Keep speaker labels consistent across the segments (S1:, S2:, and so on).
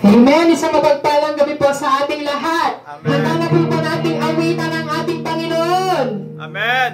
S1: Amen. Isang mapagpalang gabi po sa ating lahat. Handa na po ba nating awitan ang ating Panginoon?
S2: Amen.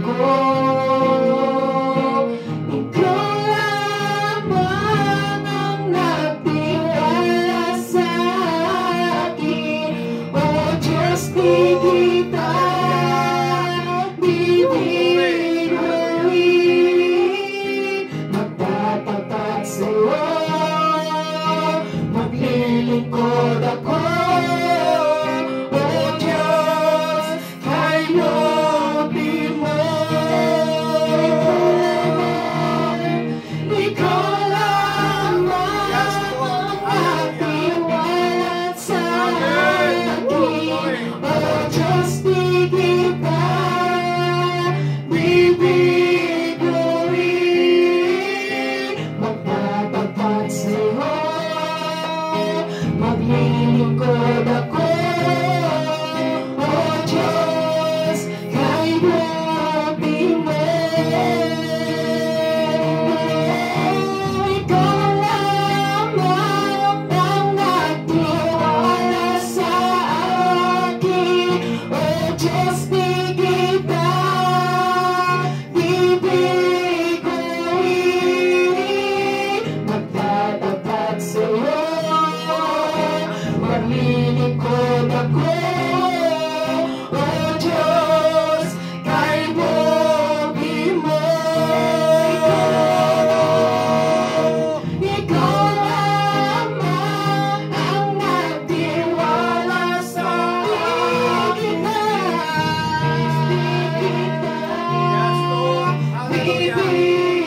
S1: Oh bibiguin, magtatapat sa'yo, maglilingkod ako, O Diyos, kayutin mo. Ikaw lamang ang ating walat sa akin, O Diyos, di kita bibiguin, magtatapat sa'yo, maglilingkod ako, O Diyos, kayutin mo. Ikaw lamang ang nagtiwala sa akin, O Diyos, di kita bibiguin, magtatapat sa'yo, maglilingkod ako, O Diyos, kayutin mo. Ikaw lamang ang nagtiwala sa akin, di kita bibiguin,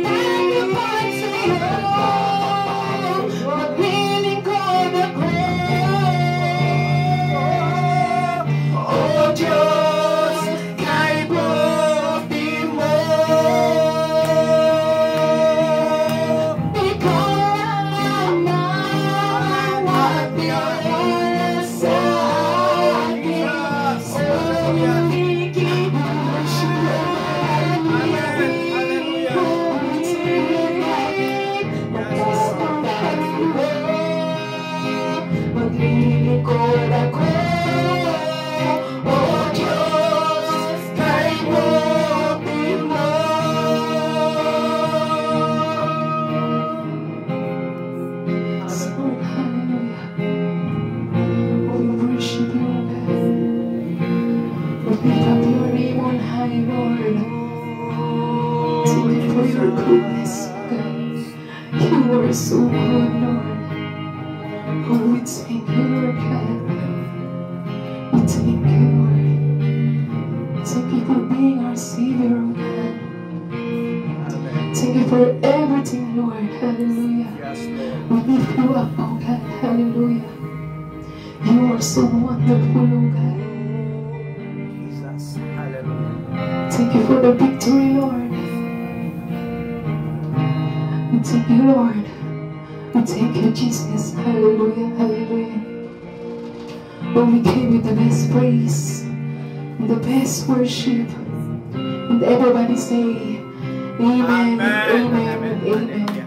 S1: magtatapat sa'yo, maglilingkod ako, O Diyos, kayutin mo. Ikaw lamang ang nagtiwala sa akin, so maglilingkod ako, O Diyos, kayutin mo. So, hallelujah. We worship you, God. We lift up your name on high, Lord. Thank you for your goodness, God. You are so good, Lord. Oh, we thank you, Lord God. We thank you, Lord. Thank you for being our Savior, oh God. Thank you for everything, Lord. Hallelujah. We lift you up, oh God. Hallelujah. You are so wonderful, oh God. Thank you for the victory, Lord. We thank you, Lord. We thank you, Jesus. Hallelujah, hallelujah. When we came with the best praise, and the best worship, and everybody say, Amen, and amen, and amen.